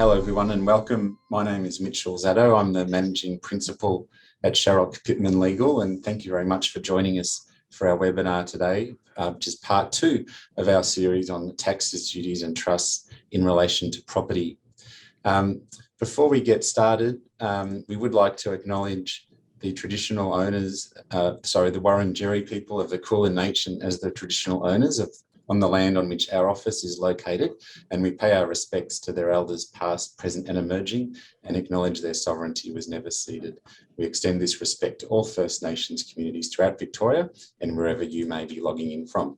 Hello everyone and welcome. My name is Mitchell Zaddo. I'm the Managing Principal at Sharrock Pittman Legal, and thank you very much for joining us for our webinar today, which is part 2 of our series on taxes, duties and trusts in relation to property. Before we get started, we would like to acknowledge the traditional owners, the Wurundjeri people of the Kulin Nation as the traditional owners on the land on which our office is located, and we pay our respects to their elders past, present and emerging, and acknowledge their sovereignty was never ceded. We extend this respect to all First Nations communities throughout Victoria and wherever you may be logging in from.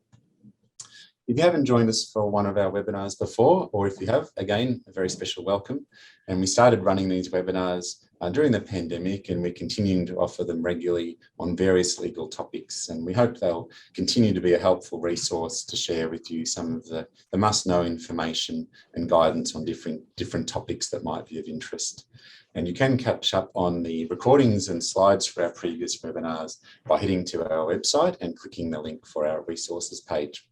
If you haven't joined us for one of our webinars before, or if you have, again, a very special welcome. And we started running these webinars during the pandemic, and we're continuing to offer them regularly on various legal topics. And we hope they'll continue to be a helpful resource to share with you some of the must-know information and guidance on different topics that might be of interest. And you can catch up on the recordings and slides for our previous webinars by heading to our website and clicking the link for our resources page.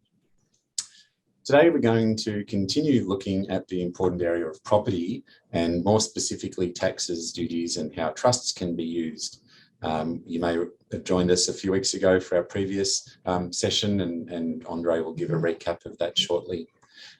Today, we're going to continue looking at the important area of property and more specifically taxes, duties and how trusts can be used. You may have joined us a few weeks ago for our previous session and Andre will give a recap of that shortly.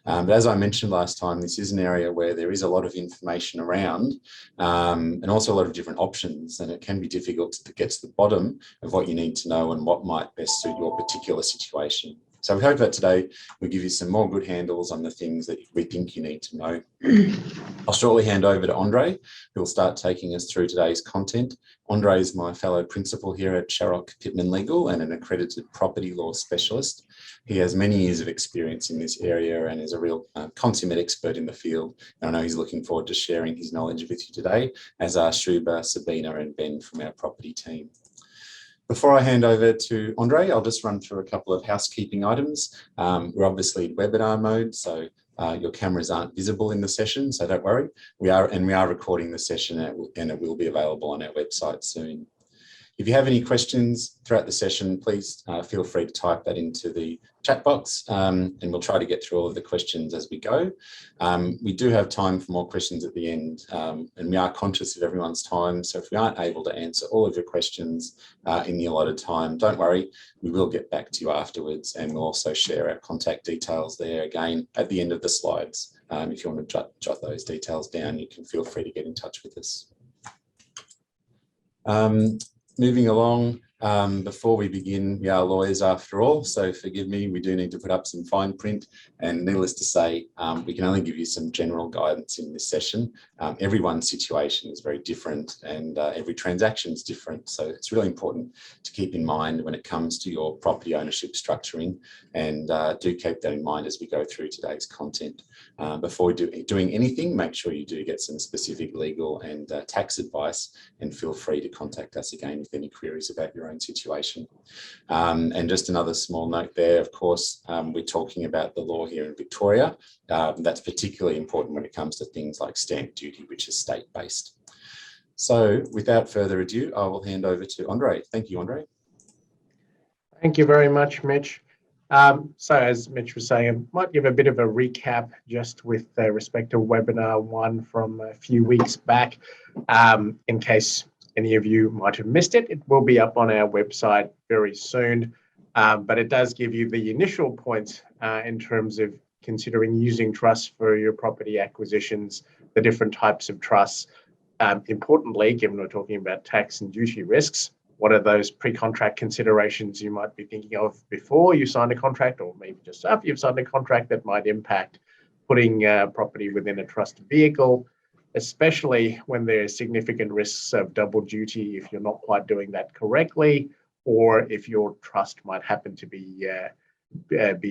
But as I mentioned last time, this is an area where there is a lot of information around and also a lot of different options, and it can be difficult to get to the bottom of what you need to know and what might best suit your particular situation. So we hope that today will give you some more good handles on the things that we think you need to know. I'll shortly hand over to Andre, who will start taking us through today's content. Andre is my fellow principal here at Sharrock Pittman Legal and an accredited property law specialist. He has many years of experience in this area and is a real consummate expert in the field. And I know he's looking forward to sharing his knowledge with you today, as are Shuba, Sabina and Ben from our property team. Before I hand over to Andre, I'll just run through a couple of housekeeping items. We're obviously in webinar mode, so your cameras aren't visible in the session, so don't worry. We are recording the session and it will be available on our website soon. If you have any questions throughout the session, please feel free to type that into the chat box and we'll try to get through all of the questions as we go. We do have time for more questions at the end and we are conscious of everyone's time. So if we aren't able to answer all of your questions in the allotted time, don't worry, we will get back to you afterwards and we'll also share our contact details there again at the end of the slides. If you want to jot those details down, you can feel free to get in touch with us. Moving along, before we begin, we are lawyers after all, so forgive me, we do need to put up some fine print, and needless to say, we can only give you some general guidance in this session. Everyone's situation is very different and every transaction is different, so it's really important to keep in mind when it comes to your property ownership structuring, and do keep that in mind as we go through today's content. Before doing anything, make sure you do get some specific legal and tax advice, and feel free to contact us again with any queries about your own situation. And just another small note there, of course, we're talking about the law here in Victoria. That's particularly important when it comes to things like stamp duty, which is state-based. So without further ado, I will hand over to Andre. Thank you, Andre. Thank you very much, Mitch. So as Mitch was saying, I might give a bit of a recap just with respect to webinar 1 from a few weeks back. In case any of you might have missed it, it will be up on our website very soon. But it does give you the initial points in terms of considering using trusts for your property acquisitions, the different types of trusts. Importantly, given we're talking about tax and duty risks, what are those pre-contract considerations you might be thinking of before you sign a contract, or maybe just after you've signed a contract, that might impact putting property within a trust vehicle, especially when there's significant risks of double duty if you're not quite doing that correctly, or if your trust might happen to be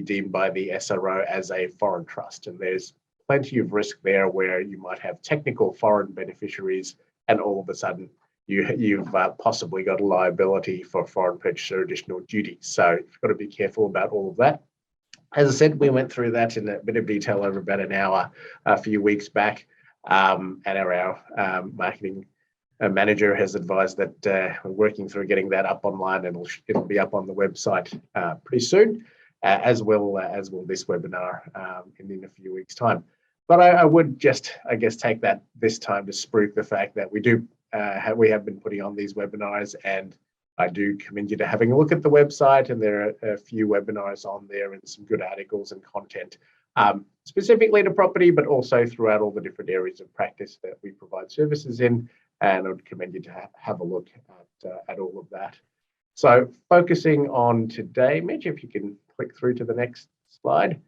deemed by the SRO as a foreign trust. And there's plenty of risk there where you might have technical foreign beneficiaries and all of a sudden you've possibly got a liability for foreign purchase or additional duties. So you've got to be careful about all of that. As I said, we went through that in a bit of detail over about an hour a few weeks back, and our marketing manager has advised that we're working through getting that up online, and it'll be up on the website pretty soon, as will this webinar in a few weeks' time. But I would just, I guess, take this time to spruik the fact that we have been putting on these webinars, and I do commend you to having a look at the website, and there are a few webinars on there and some good articles and content specifically to property, but also throughout all the different areas of practice that we provide services in. And I would commend you to have a look at all of that. So focusing on today, Mitch, if you can click through to the next slide.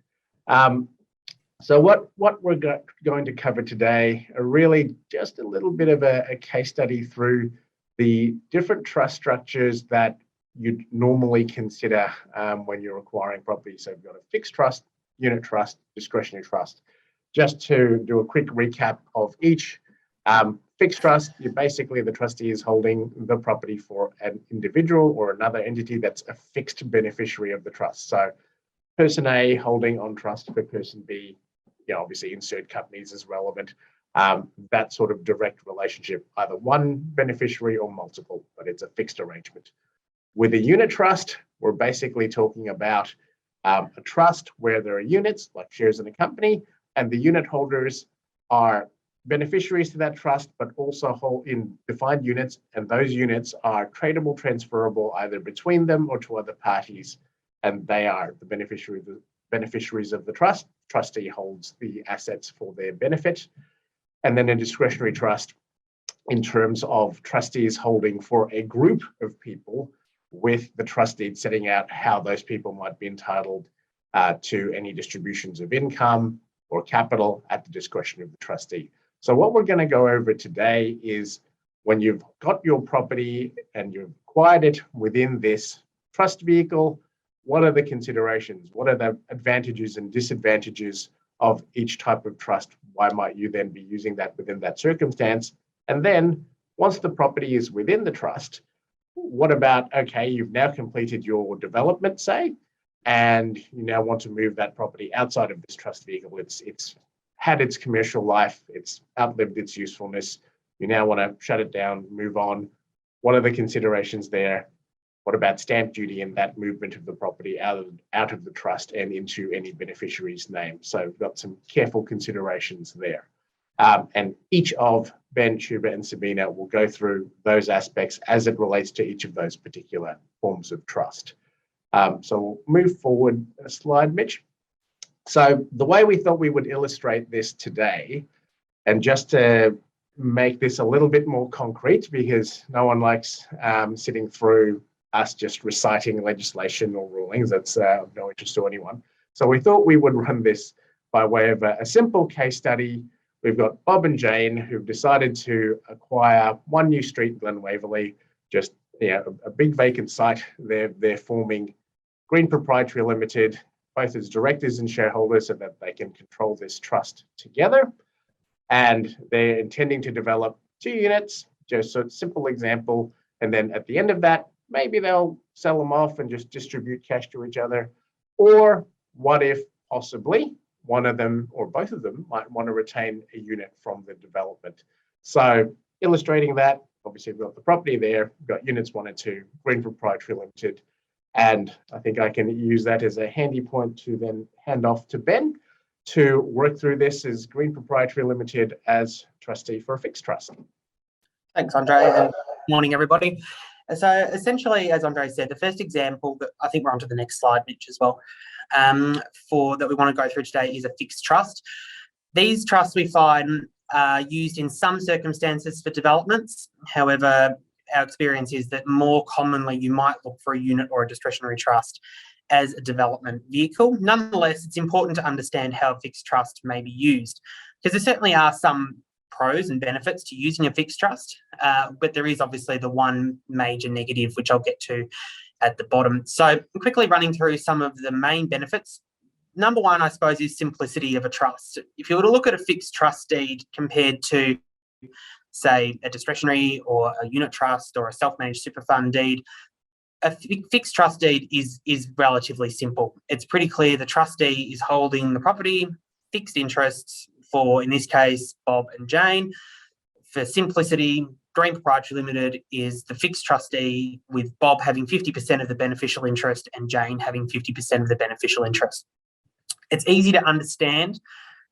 So what we're going to cover today are really just a little bit of a case study through the different trust structures that you'd normally consider when you're acquiring property. So we've got a fixed trust, unit trust, discretionary trust. Just to do a quick recap of each. Fixed trust, you're basically the trustee is holding the property for an individual or another entity that's a fixed beneficiary of the trust. So person A holding on trust for person B, obviously insert companies as relevant. That sort of direct relationship, either one beneficiary or multiple, but it's a fixed arrangement. With a unit trust, we're basically talking about a trust where there are units, like shares in a company, and the unit holders are beneficiaries to that trust, but also hold in defined units, and those units are tradable, transferable either between them or to other parties, and they are the beneficiaries of the trust. Trustee holds the assets for their benefit. And then a discretionary trust in terms of trustees holding for a group of people, with the trustee setting out how those people might be entitled to any distributions of income or capital at the discretion of the trustee. So what we're going to go over today is when you've got your property and you've acquired it within this trust vehicle, what are the considerations? What are the advantages and disadvantages of each type of trust? Why might you then be using that within that circumstance? And then once the property is within the trust, what about, okay, you've now completed your development, say, and you now want to move that property outside of this trust vehicle. It's had its commercial life, it's outlived its usefulness. You now want to shut it down, move on. What are the considerations there? What about stamp duty and that movement of the property out of the trust and into any beneficiary's name? So we've got some careful considerations there. And each of Ben, Shuba, and Sabina will go through those aspects as it relates to each of those particular forms of trust. So we'll move forward a slide, Mitch. So the way we thought we would illustrate this today, and just to make this a little bit more concrete, because no one likes sitting through us just reciting legislation or rulings. That's of no interest to anyone. So we thought we would run this by way of a simple case study. We've got Bob and Jane who've decided to acquire One New Street, Glen Waverley, just a big vacant site. They're forming Green Proprietary Limited, both as directors and shareholders, so that they can control this trust together. And they're intending to develop 2 units, just a simple example. And then at the end of that, maybe they'll sell them off and just distribute cash to each other. Or what if possibly one of them or both of them might want to retain a unit from the development? So illustrating that, obviously we've got the property there, we've got units 1 and 2, Green Proprietary Limited. And I think I can use that as a handy point to then hand off to Ben to work through this as Green Proprietary Limited as trustee for a fixed trust. Thanks, Andre, and morning, everybody. So essentially, as Andre said, the first example that I think we're on to the next slide, Mitch, as well, that we want to go through today is a fixed trust. These trusts we find are used in some circumstances for developments. However, our experience is that more commonly you might look for a unit or a discretionary trust as a development vehicle. Nonetheless, it's important to understand how a fixed trust may be used, because there certainly are some pros and benefits to using a fixed trust, but there is obviously the one major negative, which I'll get to at the bottom. So quickly running through some of the main benefits. Number one, I suppose, is simplicity of a trust. If you were to look at a fixed trust deed compared to, say, a discretionary or a unit trust or a self-managed super fund deed, a fixed trust deed is relatively simple. It's pretty clear the trustee is holding the property, fixed interests for, in this case, Bob and Jane. For simplicity, Green Proprietary Limited is the fixed trustee, with Bob having 50% of the beneficial interest and Jane having 50% of the beneficial interest. It's easy to understand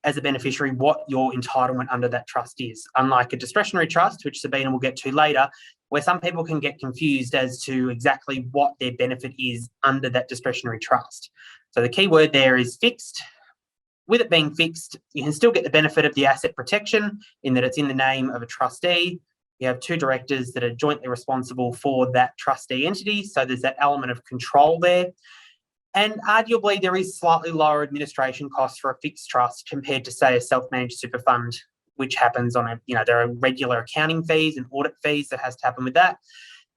as a beneficiary what your entitlement under that trust is. Unlike a discretionary trust, which Sabina will get to later, where some people can get confused as to exactly what their benefit is under that discretionary trust. So the key word there is fixed. With it being fixed, you can still get the benefit of the asset protection in that it's in the name of a trustee. You have two directors that are jointly responsible for that trustee entity. So there's that element of control there. And arguably, there is slightly lower administration costs for a fixed trust compared to, say, a self-managed super fund, which happens on there are regular accounting fees and audit fees that has to happen with that.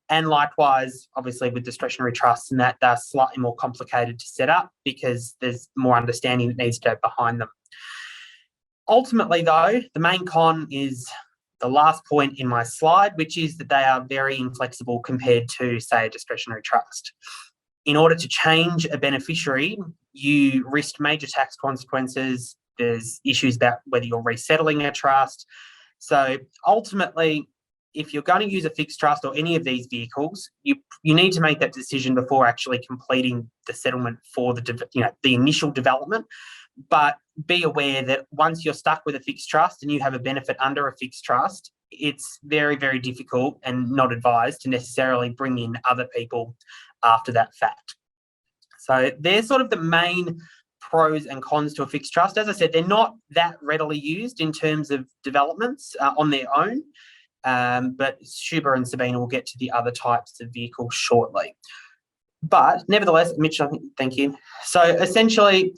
And likewise, obviously, with discretionary trusts and that, they're slightly more complicated to set up because there's more understanding that needs to go behind them. Ultimately, though, the main con is the last point in my slide, which is that they are very inflexible compared to, say, a discretionary trust. In order to change a beneficiary, you risk major tax consequences. There's issues about whether you're resettling a trust. So ultimately, if you're going to use a fixed trust or any of these vehicles, you need to make that decision before actually completing the settlement for the initial development. But be aware that once you're stuck with a fixed trust and you have a benefit under a fixed trust, it's very, very difficult and not advised to necessarily bring in other people after that fact. So they're sort of the main pros and cons to a fixed trust. As I said, they're not that readily used in terms of developments on their own, but Shuba and Sabina will get to the other types of vehicles shortly. But nevertheless, Mitch, thank you. So essentially,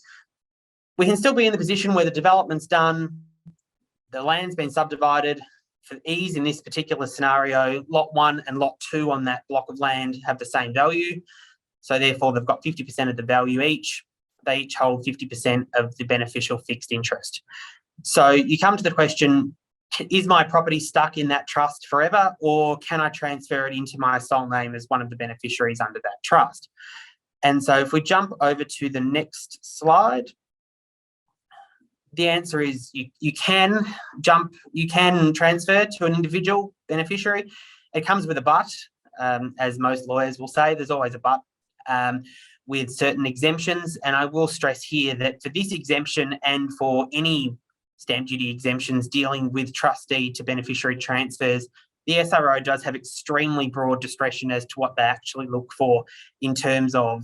we can still be in the position where the development's done, the land's been subdivided. For ease in this particular scenario, lot 1 and lot 2 on that block of land have the same value. So therefore, they've got 50% of the value each. They each hold 50% of the beneficial fixed interest. So you come to the question, is my property stuck in that trust forever, or can I transfer it into my sole name as one of the beneficiaries under that trust? And so if we jump over to the next slide, the answer is you can transfer to an individual beneficiary. It comes with a but, as most lawyers will say, there's always a but, with certain exemptions. And I will stress here that for this exemption and for any stamp duty exemptions dealing with trustee to beneficiary transfers, the SRO does have extremely broad discretion as to what they actually look for in terms of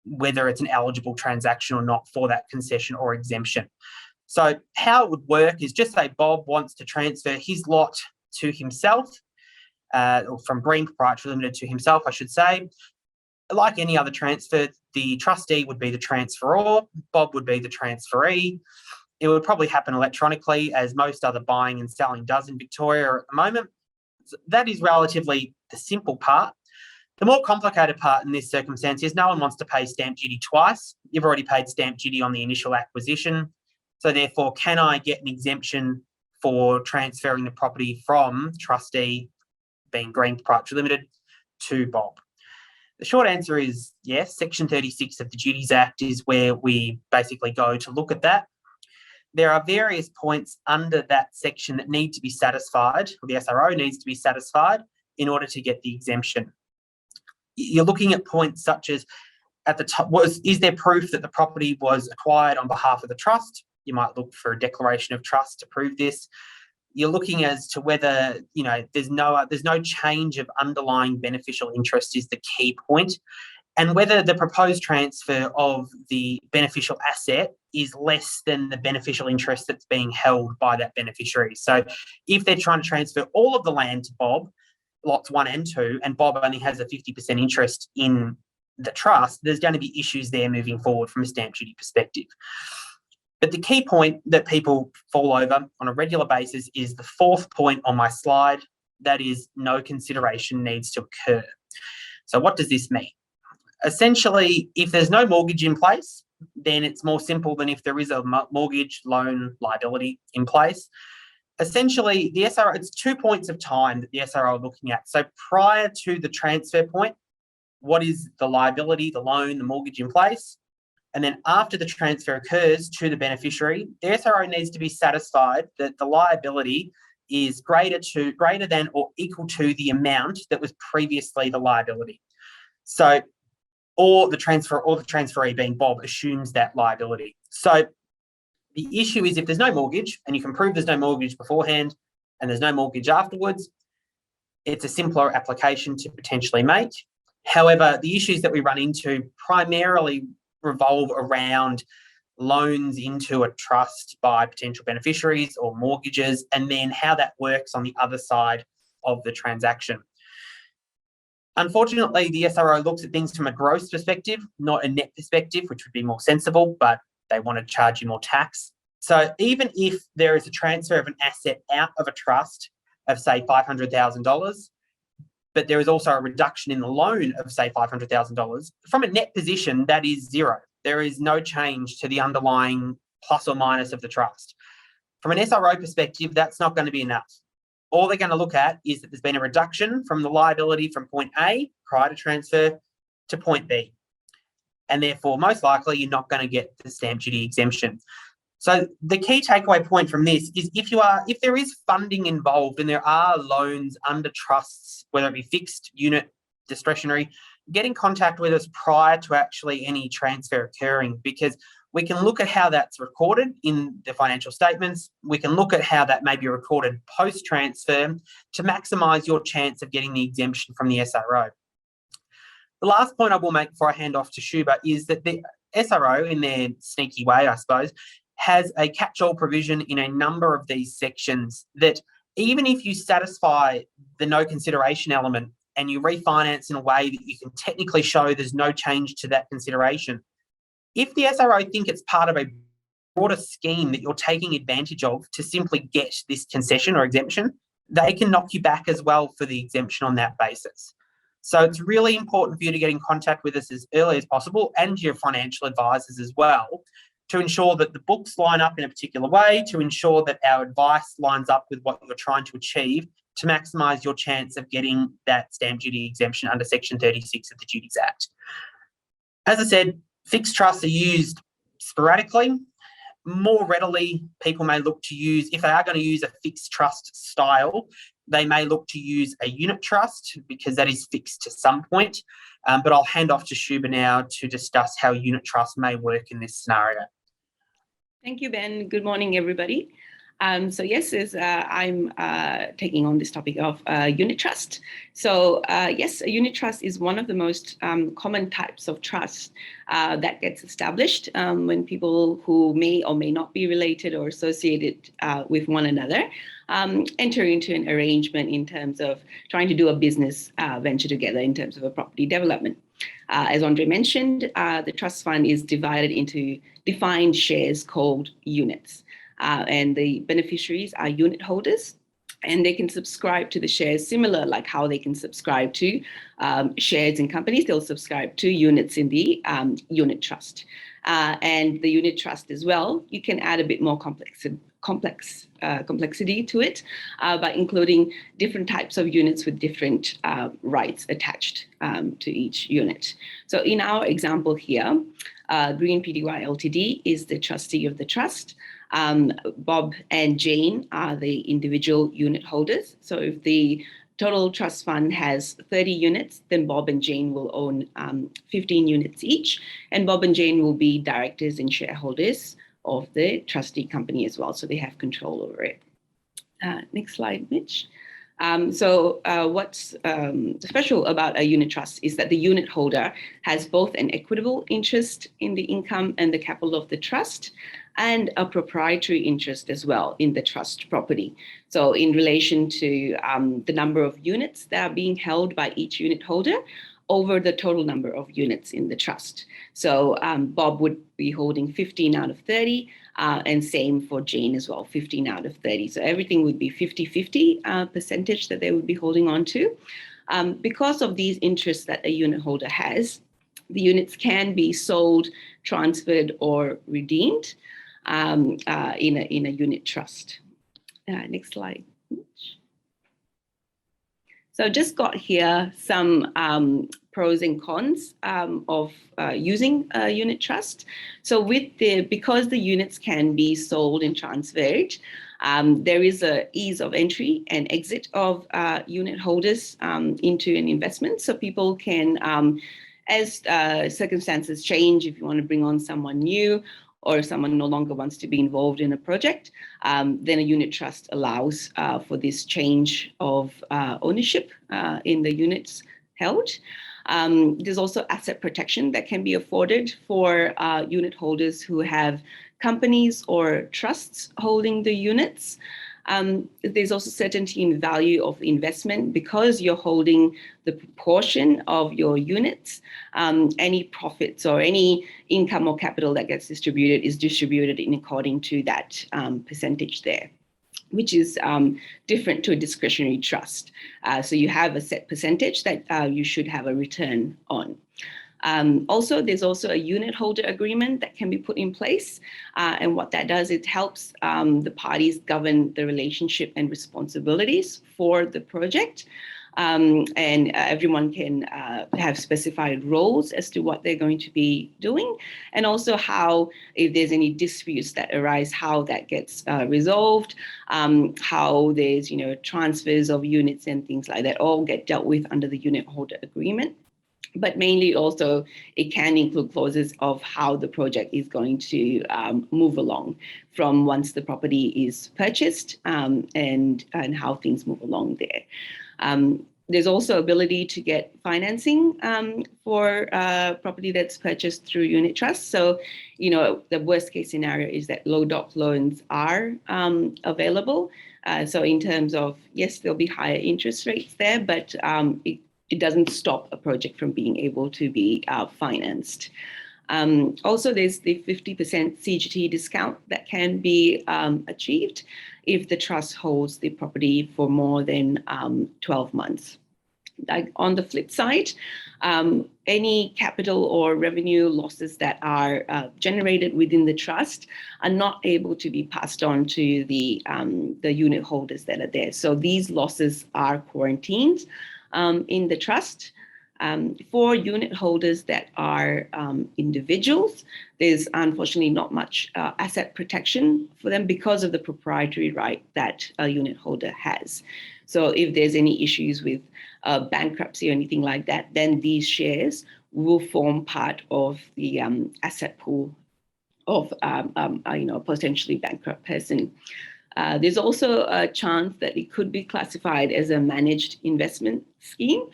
whether it's an eligible transaction or not for that concession or exemption. So how it would work is, just say Bob wants to transfer his lot to himself, or from Green Proprietary Limited to himself, I should say. Like any other transfer, the trustee would be the transferor, Bob would be the transferee. It would probably happen electronically, as most other buying and selling does in Victoria at the moment. So that is relatively the simple part. The more complicated part in this circumstance is no one wants to pay stamp duty twice. You've already paid stamp duty on the initial acquisition. So therefore, can I get an exemption for transferring the property from trustee, being Green Proprietary Limited, to Bob? The short answer is yes. Section 36 of the Duties Act is where we basically go to look at that. There are various points under that section that need to be satisfied, or the SRO needs to be satisfied, in order to get the exemption. You're looking at points such as, at the top, is there proof that the property was acquired on behalf of the trust? You might look for a declaration of trust to prove this. You're looking as to whether, there's no change of underlying beneficial interest is the key point, and whether the proposed transfer of the beneficial asset is less than the beneficial interest that's being held by that beneficiary. So if they're trying to transfer all of the land to Bob, lots 1 and 2, and Bob only has a 50% interest in the trust, there's going to be issues there moving forward from a stamp duty perspective. But the key point that people fall over on a regular basis is the 4th point on my slide, that is, no consideration needs to occur. So what does this mean? Essentially, if there's no mortgage in place, then it's more simple than if there is a mortgage loan liability in place. Essentially, the SRO, it's 2 points of time that the SRO are looking at. So prior to the transfer point, what is the liability, the loan, the mortgage in place? And then after the transfer occurs to the beneficiary, the SRO needs to be satisfied that the liability is greater than or equal to the amount that was previously the liability. So, or the transferee, being Bob, assumes that liability. So The issue is if there's no mortgage and you can prove there's no mortgage beforehand and there's no mortgage afterwards, it's a simpler application to potentially make. However, the issues that we run into primarily revolve around loans into a trust by potential beneficiaries or mortgages, and then how that works on the other side of the transaction. Unfortunately, the SRO looks at things from a gross perspective, not a net perspective, which would be more sensible, but they want to charge you more tax. So even if there is a transfer of an asset out of a trust of, say, $500,000, but there is also a reduction in the loan of, say, $500,000, from a net position, that is zero. There is no change to the underlying plus or minus of the trust. From an SRO perspective, that's not going to be enough. All they're going to look at is that there's been a reduction from the liability from point A prior to transfer to point B. And therefore, most likely, you're not going to get the stamp duty exemption. So the key takeaway point from this is if there is funding involved and there are loans under trusts, whether it be fixed, unit, discretionary, get in contact with us prior to actually any transfer occurring, because we can look at how that's recorded in the financial statements. We can look at how that may be recorded post-transfer to maximise your chance of getting the exemption from the SRO. The last point I will make before I hand off to Shuba is that the SRO, in their sneaky way, I suppose, has a catch-all provision in a number of these sections that even if you satisfy the no consideration element and you refinance in a way that you can technically show there's no change to that consideration, if the SRO think it's part of a broader scheme that you're taking advantage of to simply get this concession or exemption, they can knock you back as well for the exemption on that basis. So it's really important for you to get in contact with us as early as possible, and your financial advisors as well, to ensure that the books line up in a particular way, to ensure that our advice lines up with what you're trying to achieve to maximise your chance of getting that stamp duty exemption under Section 36 of the Duties Act. As I said, fixed trusts are used sporadically. More readily, people may look to use, if they are going to use a fixed trust style, they may look to use a unit trust because that is fixed to some point. But I'll hand off to Shuba now to discuss how unit trust may work in this scenario. Thank you, Ben. Good morning, everybody. So yes, I'm taking on this topic of unit trust. So yes, a unit trust is one of the most common types of trust that gets established when people who may or may not be related or associated with one another enter into an arrangement in terms of trying to do a business venture together in terms of a property development. As Andre mentioned, the trust fund is divided into defined shares called units. And the beneficiaries are unit holders, and they can subscribe to the shares similar like how they can subscribe to shares in companies. They'll subscribe to units in the unit trust. And the unit trust as well, you can add a bit more complexity to it by including different types of units with different rights attached to each unit. So in our example here, Green Pty Ltd is the trustee of the trust. Bob and Jane are the individual unit holders. So if the total trust fund has 30 units, then Bob and Jane will own 15 units each, and Bob and Jane will be directors and shareholders of the trustee company as well, so they have control over it. Next slide, Mitch. What's special about a unit trust is that the unit holder has both an equitable interest in the income and the capital of the trust, and a proprietary interest as well in the trust property. So in relation to the number of units that are being held by each unit holder over the total number of units in the trust. So Bob would be holding 15 out of 30, and same for Jane as well, 15 out of 30. So everything would be 50-50 percentage that they would be holding on to. Because of these interests that a unit holder has, the units can be sold, transferred, or redeemed in a unit trust. Next slide. So I've just got here some pros and cons of using a unit trust. So because the units can be sold and transferred, there is an ease of entry and exit of unit holders into an investment. So people can, as circumstances change, if you want to bring on someone new, or if someone no longer wants to be involved in a project, then a unit trust allows for this change of ownership in the units held. There's also asset protection that can be afforded for unit holders who have companies or trusts holding the units. There's also certainty in value of investment because you're holding the proportion of your units. Any profits or any income or capital that gets distributed is distributed in according to that percentage there, which is different to a discretionary trust. So you have a set percentage that you should have a return on. Also, there's also a unit holder agreement that can be put in place. And what that does, it helps the parties govern the relationship and responsibilities for the project. And everyone can have specified roles as to what they're going to be doing, and also how, if there's any disputes that arise, how that gets resolved, how there's transfers of units and things like that all get dealt with under the unit holder agreement. But mainly also it can include clauses of how the project is going to move along from once the property is purchased and how things move along there. There's also ability to get financing for property that's purchased through unit trust. So, the worst case scenario is that low doc loans are available. So in terms of, yes, there'll be higher interest rates there, but it doesn't stop a project from being able to be financed. Also, there's the 50% CGT discount that can be achieved if the trust holds the property for more than 12 months. Like on the flip side, any capital or revenue losses that are generated within the trust are not able to be passed on to the unit holders that are there. So these losses are quarantined in the trust. For unit holders that are individuals, there's unfortunately not much asset protection for them because of the proprietary right that a unit holder has. So if there's any issues with bankruptcy or anything like that, then these shares will form part of the asset pool of a potentially bankrupt person. There's also a chance that it could be classified as a managed investment scheme,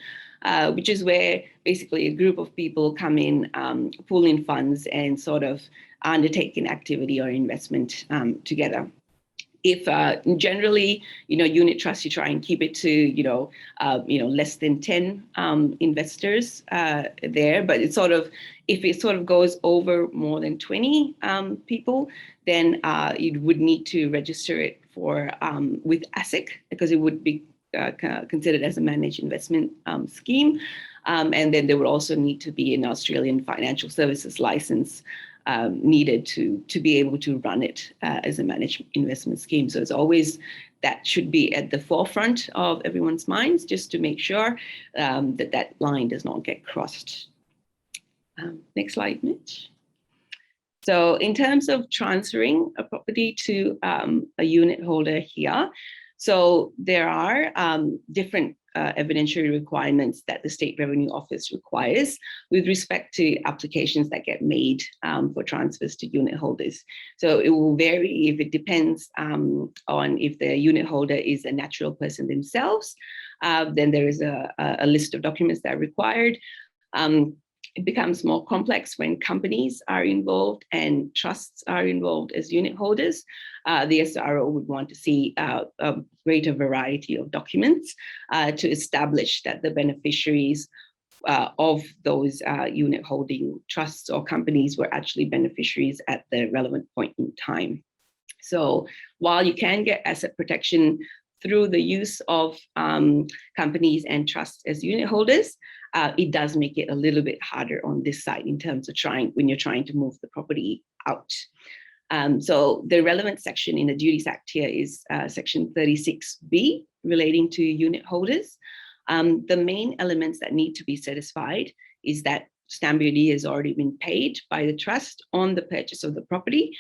which is where basically a group of people come in, pool in funds and sort of undertake an activity or investment together. If generally, unit trust, you try and keep it to, less than 10 investors there, but it's sort of, if it sort of goes over more than 20 people, then you would need to register it for with ASIC because it would be considered as a managed investment scheme. And then there would also need to be an Australian financial services license needed to be able to run it as a managed investment scheme. So it's always that should be at the forefront of everyone's minds, just to make sure that line does not get crossed. Next slide, Mitch. So in terms of transferring a property to a unit holder here, so there are different evidentiary requirements that the State Revenue Office requires with respect to applications that get made for transfers to unit holders. So it will vary if it depends on if the unit holder is a natural person themselves. Then there is a list of documents that are required. It becomes more complex when companies are involved and trusts are involved as unit holders. The SRO would want to see a greater variety of documents to establish that the beneficiaries of those unit holding trusts or companies were actually beneficiaries at the relevant point in time. So while you can get asset protection through the use of companies and trusts as unit holders, it does make it a little bit harder on this side in terms of when you're trying to move the property out. So the relevant section in the Duties Act here is section 36B relating to unit holders. The main elements that need to be satisfied is that stamp duty has already been paid by the trust on the purchase of the property,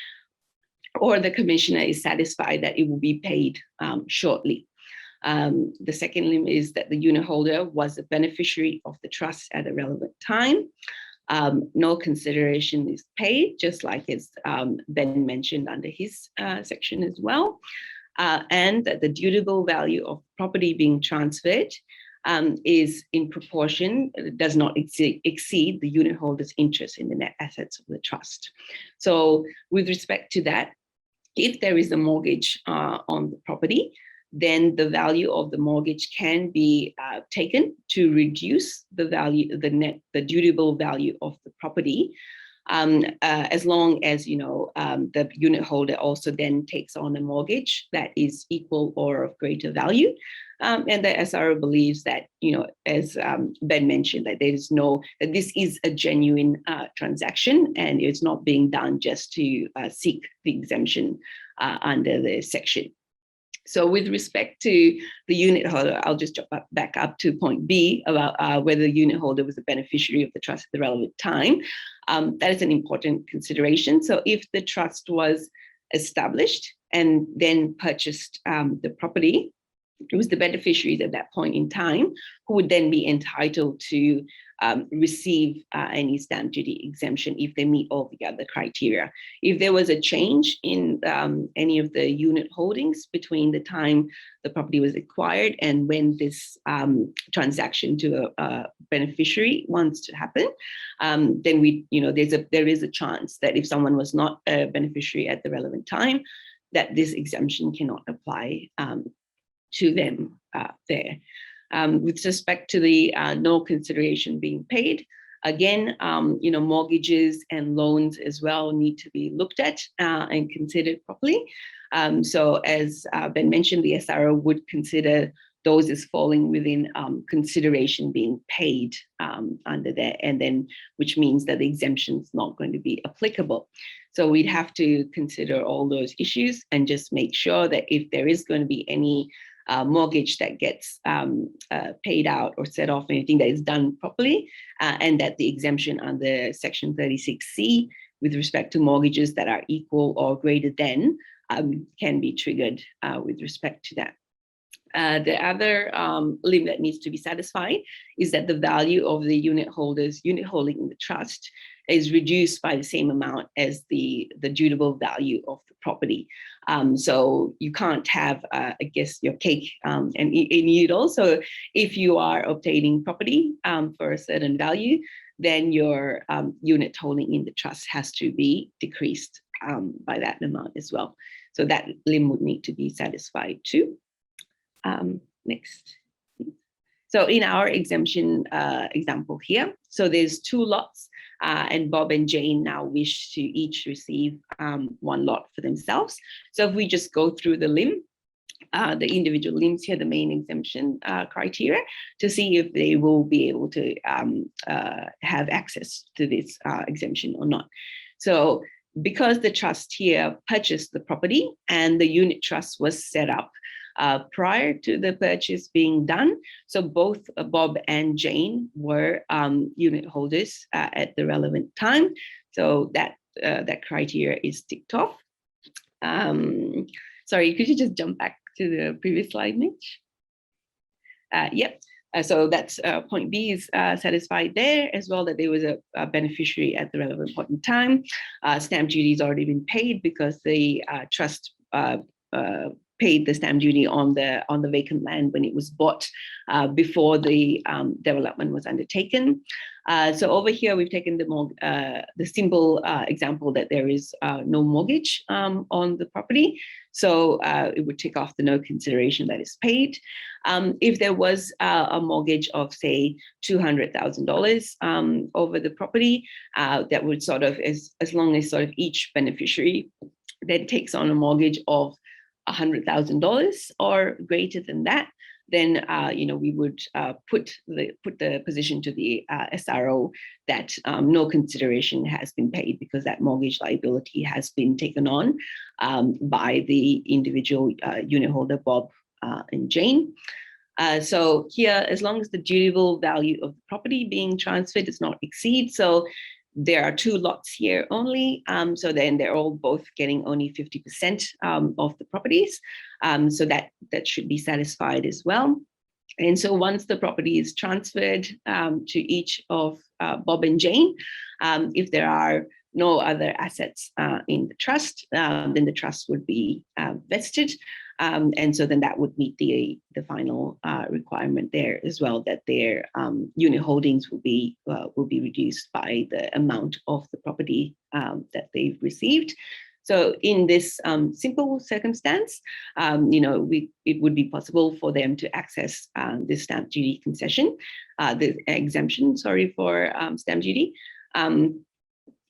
or the commissioner is satisfied that it will be paid shortly. The second limit is that the unit holder was a beneficiary of the trust at a relevant time. No consideration is paid, just like as Ben mentioned under his section as well. And that the dutiable value of property being transferred is in proportion, does not exceed the unit holder's interest in the net assets of the trust. So with respect to that, if there is a mortgage on the property, then the value of the mortgage can be taken to reduce the value, the dutiable value of the property, as long as the unit holder also then takes on a mortgage that is equal or of greater value. And the SRO believes that, as Ben mentioned, that that this is a genuine transaction, and it's not being done just to seek the exemption under the section. So with respect to the unit holder, I'll just jump back up to point B about whether the unit holder was a beneficiary of the trust at the relevant time. That is an important consideration. So if the trust was established and then purchased the property, it was the beneficiaries at that point in time who would then be entitled to receive any stamp duty exemption if they meet all the other criteria. If there was a change in any of the unit holdings between the time the property was acquired and when this transaction to a beneficiary wants to happen, then there is a chance that if someone was not a beneficiary at the relevant time, that this exemption cannot apply to them there. With respect to the no consideration being paid, again, mortgages and loans as well need to be looked at and considered properly. So as Ben mentioned, the SRO would consider those as falling within consideration being paid under that, and then which means that the exemption is not going to be applicable. So we'd have to consider all those issues and just make sure that if there is going to be any mortgage that gets paid out or set off, anything that is done properly, and that the exemption under Section 36C with respect to mortgages that are equal or greater than can be triggered with respect to that. The other limit that needs to be satisfied is that the value of the unit holding in the trust is reduced by the same amount as the dutiable value of the property. So you can't have, your cake and eat it all. So if you are obtaining property for a certain value, then your unit holding in the trust has to be decreased by that amount as well. So that limit would need to be satisfied too. Next. So in our exemption example here, so there's 2 lots and Bob and Jane now wish to each receive 1 lot for themselves. So if we just go through the the individual limbs here, the main exemption criteria, to see if they will be able to have access to this exemption or not. So because the trust here purchased the property and the unit trust was set up prior to the purchase being done, so both Bob and Jane were unit holders at the relevant time. So that criteria is ticked off. Sorry, could you just jump back to the previous slide, Mitch? Yep. So that's point B is satisfied there as well, that there was a beneficiary at the relevant point in time. Stamp duty has already been paid because the trust paid the stamp duty on the vacant land when it was bought before the development was undertaken. So over here, we've taken the simple example that there is no mortgage on the property. So it would tick off the no consideration that is paid. If there was a mortgage of, say, $200,000 over the property, that would sort of, as long as sort of each beneficiary then takes on a mortgage of $100,000 or greater than that, then we would put the position to the SRO that no consideration has been paid because that mortgage liability has been taken on by the individual unit holder, Bob and Jane. So here, as long as the dutiable value of the property being transferred does not exceed, so there are 2 lots here only, so then they're all both getting only 50% of the properties, so that should be satisfied as well. And so once the property is transferred to each of Bob and Jane, if there are no other assets in the trust, then the trust would be vested. And so then that would meet the final requirement there as well, that their unit holdings will be reduced by the amount of the property that they've received. So in this simple circumstance, it would be possible for them to access the stamp duty concession, the exemption, for stamp duty.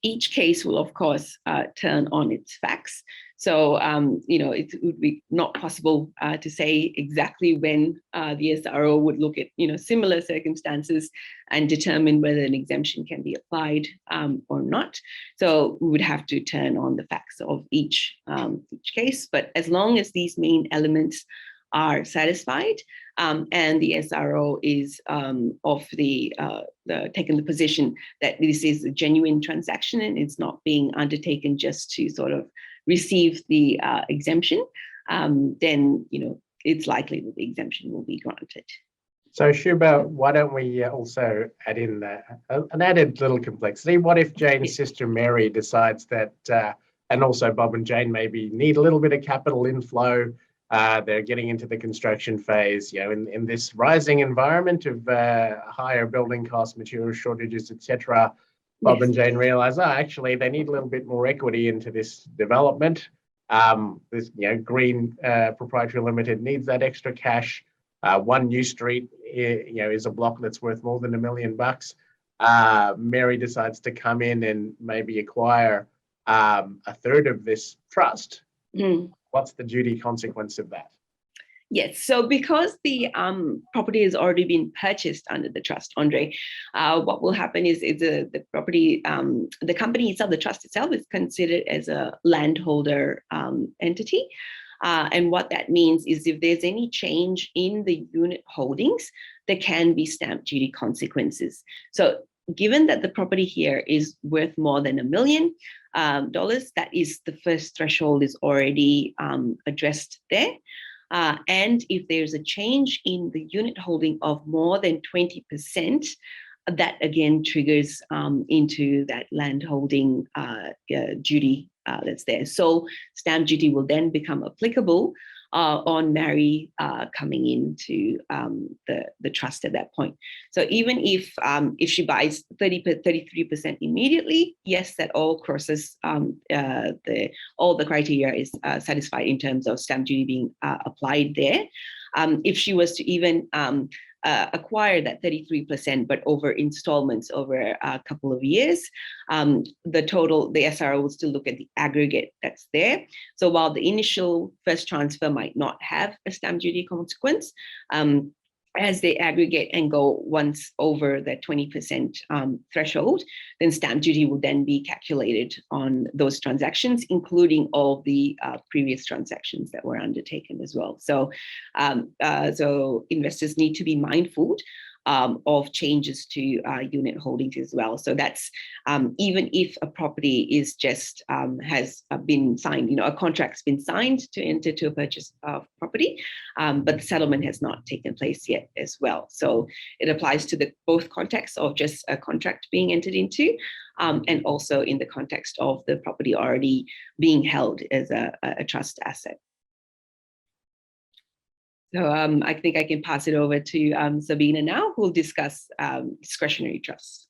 Each case will, of course, turn on its facts. So, it would be not possible to say exactly when the SRO would look at, similar circumstances and determine whether an exemption can be applied or not. So we would have to turn on the facts of each case. But as long as these main elements are satisfied, and the SRO is taken the position that this is a genuine transaction and it's not being undertaken just to sort of receive the exemption, then it's likely that the exemption will be granted. So Shubha, why don't we also add in an added little complexity? What if Jane's sister Mary decides that, and also Bob and Jane maybe need a little bit of capital inflow, they're getting into the construction phase, in this rising environment of higher building costs, material shortages, etc. Bob and Jane realize, actually, they need a little bit more equity into this development. This, Green Proprietary Limited needs that extra cash. One New Street, is a block that's worth more than $1 million. Mary decides to come in and maybe acquire a third of this trust. What's the duty consequence of that? Yes, so because the property has already been purchased under the trust, Andre, what will happen is the property, the company itself, the trust itself, is considered as a landholder entity. And what that means is if there's any change in the unit holdings, there can be stamp duty consequences. So given that the property here is worth more than $1 million, that is the first threshold is already addressed there. And if there's a change in the unit holding of more than 20%, that again triggers into that landholding duty that's there. So stamp duty will then become applicable on Mary coming into the trust at that point. So even if she buys 33% immediately, yes, that all crosses all the criteria is satisfied in terms of stamp duty being applied there. If she was to even acquire that 33%, but over installments over a couple of years, the SRO will still look at the aggregate that's there. So while the initial first transfer might not have a stamp duty consequence, as they aggregate and go once over that 20% threshold, then stamp duty will then be calculated on those transactions, including all the previous transactions that were undertaken as well. So, so investors need to be mindful of changes to unit holdings as well. So that's even if a property is just has been signed, a contract's been signed to enter to a purchase of property, but the settlement has not taken place yet as well. So it applies to both contexts of just a contract being entered into, and also in the context of the property already being held as a trust asset. So I think I can pass it over to Sabina now, who will discuss discretionary trusts.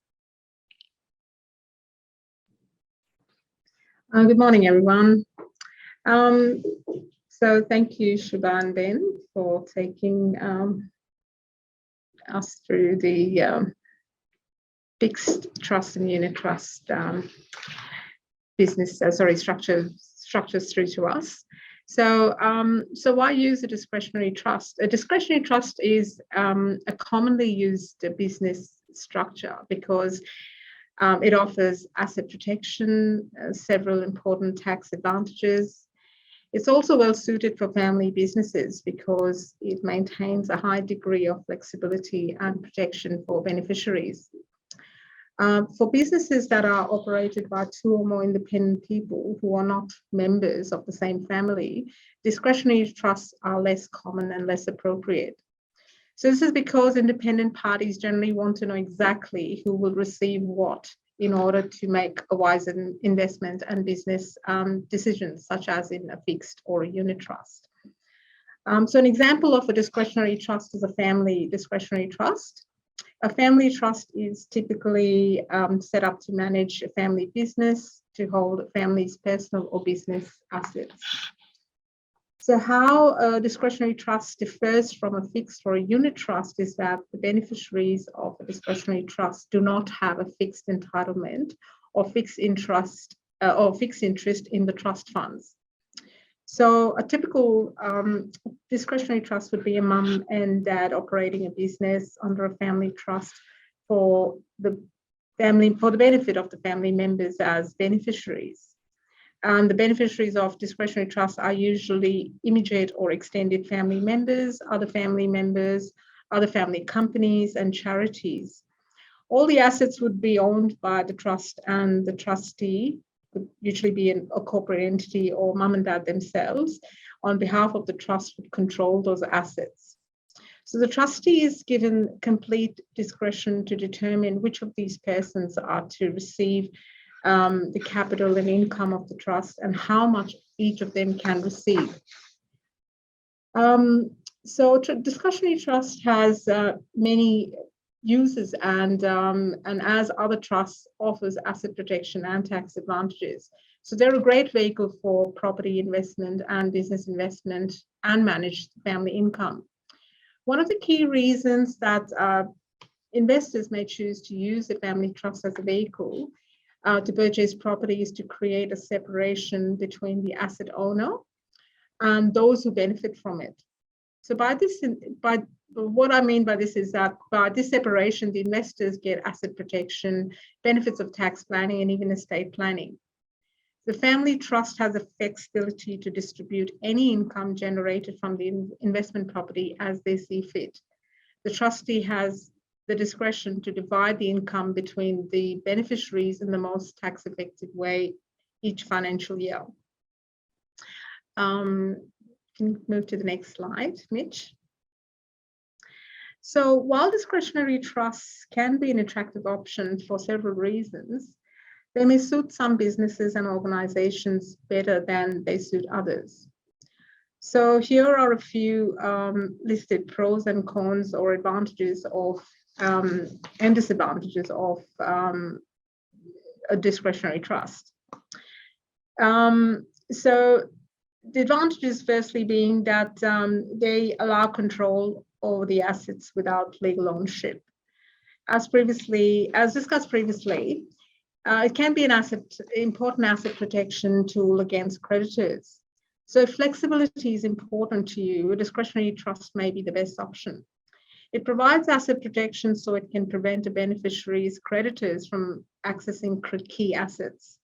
Good morning, everyone. So thank you, Shubha and Ben, for taking us through the fixed trust and unit trust structures through to us. So why use a discretionary trust? A discretionary trust is a commonly used business structure because it offers asset protection, several important tax advantages. It's also well suited for family businesses because it maintains a high degree of flexibility and protection for beneficiaries. For businesses that are operated by two or more independent people who are not members of the same family, discretionary trusts are less common and less appropriate. So this is because independent parties generally want to know exactly who will receive what in order to make a wise investment and business decisions, such as in a fixed or a unit trust. So an example of a discretionary trust is a family discretionary trust. A family trust is typically set up to manage a family business, to hold a family's personal or business assets. So how a discretionary trust differs from a fixed or a unit trust is that the beneficiaries of a discretionary trust do not have a fixed entitlement or fixed interest in the trust funds. So a typical discretionary trust would be a mum and dad operating a business under a family trust for the benefit of the family members as beneficiaries. And the beneficiaries of discretionary trusts are usually immediate or extended family members, other family companies, and charities. All the assets would be owned by the trust, and the trustee would usually be a corporate entity or mum and dad themselves. On behalf of the trust, would control those assets. So the trustee is given complete discretion to determine which of these persons are to receive the capital and income of the trust and how much each of them can receive. So discretionary trust has many uses, and as other trusts offers asset protection and tax advantages. So they're a great vehicle for property investment and business investment and managed family income. One of the key reasons that investors may choose to use the family trust as a vehicle to purchase property is to create a separation between the asset owner and those who benefit from it. So what I mean by this is that by this separation, the investors get asset protection, benefits of tax planning, and even estate planning. The family trust has a flexibility to distribute any income generated from the investment property as they see fit. The trustee has the discretion to divide the income between the beneficiaries in the most tax-effective way each financial year. Can you move to the next slide, Mitch? So while discretionary trusts can be an attractive option for several reasons, they may suit some businesses and organizations better than they suit others. So here are a few listed pros and cons or advantages of and disadvantages of a discretionary trust. So the advantages firstly being that they allow control over the assets without legal ownership. As discussed previously, it can be an important asset protection tool against creditors. So if flexibility is important to you, a discretionary trust may be the best option. It provides asset protection so it can prevent a beneficiary's creditors from accessing key assets.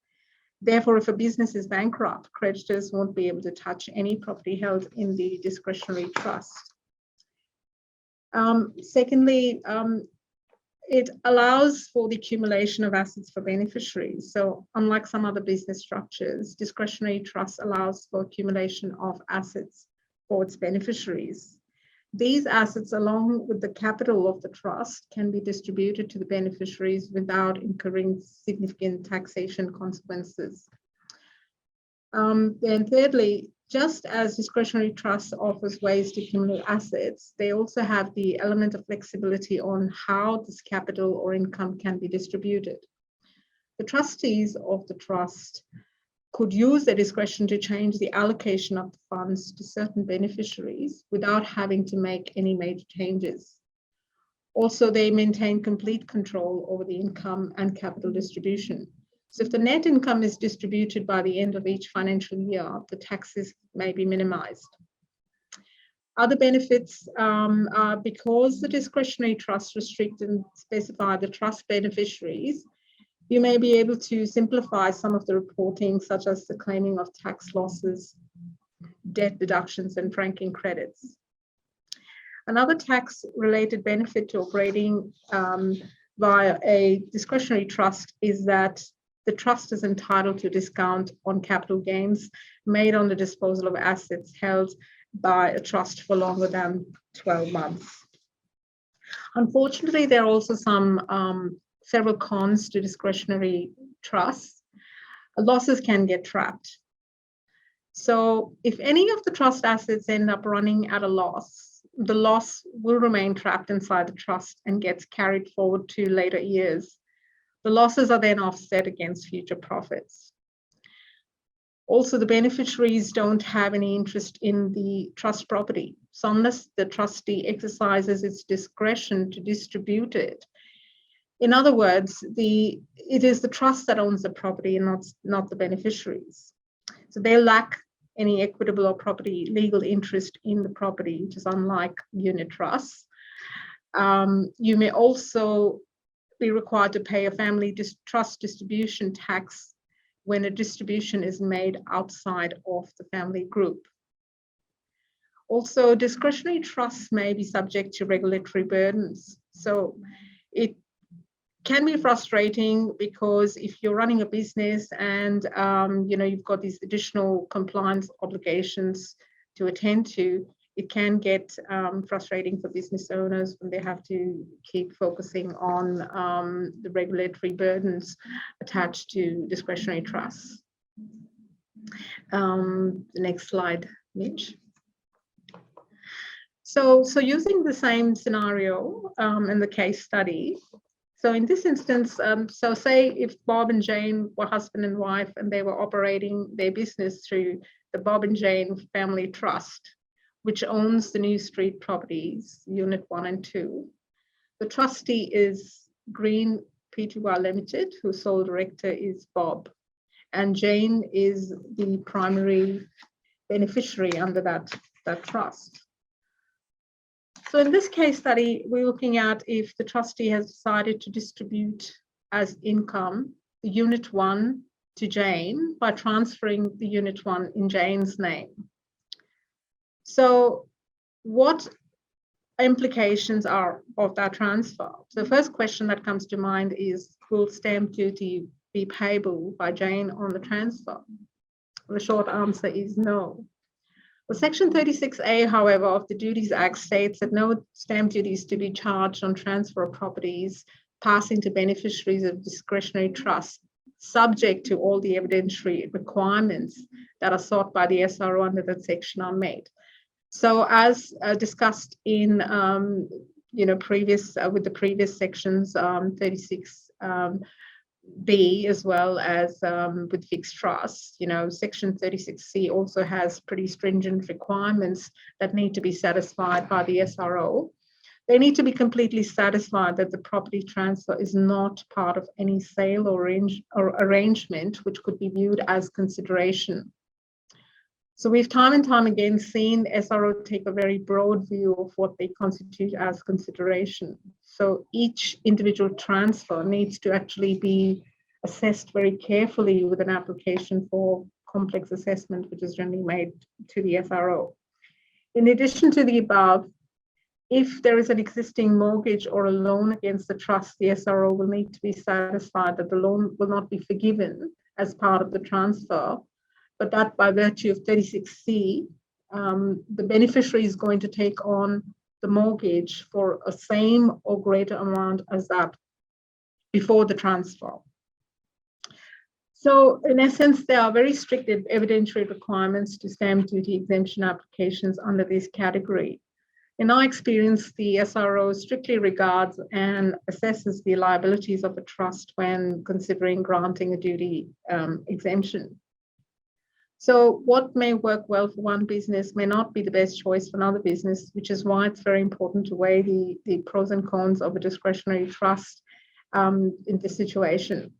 Therefore, if a business is bankrupt, creditors won't be able to touch any property held in the discretionary trust. Secondly, it allows for the accumulation of assets for beneficiaries. So unlike some other business structures, discretionary trust allows for accumulation of assets for its beneficiaries. These assets, along with the capital of the trust, can be distributed to the beneficiaries without incurring significant taxation consequences. Then thirdly, just as discretionary trust offers ways to accumulate assets, they also have the element of flexibility on how this capital or income can be distributed. The trustees of the trust could use their discretion to change the allocation of the funds to certain beneficiaries without having to make any major changes. Also, they maintain complete control over the income and capital distribution. So if the net income is distributed by the end of each financial year, the taxes may be minimized. Other benefits are because the discretionary trust restrict and specify the trust beneficiaries, you may be able to simplify some of the reporting, such as the claiming of tax losses, debt deductions, and franking credits. Another tax-related benefit to operating via a discretionary trust is that the trust is entitled to discount on capital gains made on the disposal of assets held by a trust for longer than 12 months. Unfortunately, there are also several cons to discretionary trusts. Losses can get trapped. So if any of the trust assets end up running at a loss, the loss will remain trapped inside the trust and gets carried forward to later years. The losses are then offset against future profits. Also, the beneficiaries don't have any interest in the trust property. So unless the trustee exercises its discretion to distribute it, in other words, it is the trust that owns the property and not the beneficiaries. So they lack any equitable or property legal interest in the property, which is unlike unit trusts. You may also be required to pay a family trust distribution tax when a distribution is made outside of the family group. Also, discretionary trusts may be subject to regulatory burdens. So it can be frustrating because if you're running a business and you've got these additional compliance obligations to attend to, it can get frustrating for business owners when they have to keep focusing on the regulatory burdens attached to discretionary trusts. The next slide, Mitch. So using the same scenario in the case study, so in this instance, so say if Bob and Jane were husband and wife and they were operating their business through the Bob and Jane Family Trust, which owns the New Street properties, Unit 1 and 2. The trustee is Green Pty Limited, whose sole director is Bob, and Jane is the primary beneficiary under that trust. So in this case study, we're looking at if the trustee has decided to distribute as income the Unit 1 to Jane by transferring the Unit 1 in Jane's name. So what implications are of that transfer? So the first question that comes to mind is, will stamp duty be payable by Jane on the transfer? The short answer is no. Well, Section 36A, however, of the Duties Act states that no stamp duty is to be charged on transfer of properties passing to beneficiaries of discretionary trust, subject to all the evidentiary requirements that are sought by the SRO under that section are met. So as discussed in previous with the previous sections, 36B as well as with fixed trusts, Section 36C also has pretty stringent requirements that need to be satisfied by the SRO. They need to be completely satisfied that the property transfer is not part of any sale or arrangement which could be viewed as consideration. So we've time and time again seen SRO take a very broad view of what they constitute as consideration. So each individual transfer needs to actually be assessed very carefully with an application for complex assessment, which is generally made to the SRO. In addition to the above, if there is an existing mortgage or a loan against the trust, the SRO will need to be satisfied that the loan will not be forgiven as part of the transfer, but that by virtue of 36C, the beneficiary is going to take on the mortgage for a same or greater amount as that before the transfer. So in essence, there are very strict evidentiary requirements to stamp duty exemption applications under this category. In our experience, the SRO strictly regards and assesses the liabilities of a trust when considering granting a duty exemption. So what may work well for one business may not be the best choice for another business, which is why it's very important to weigh the pros and cons of a discretionary trust in this situation.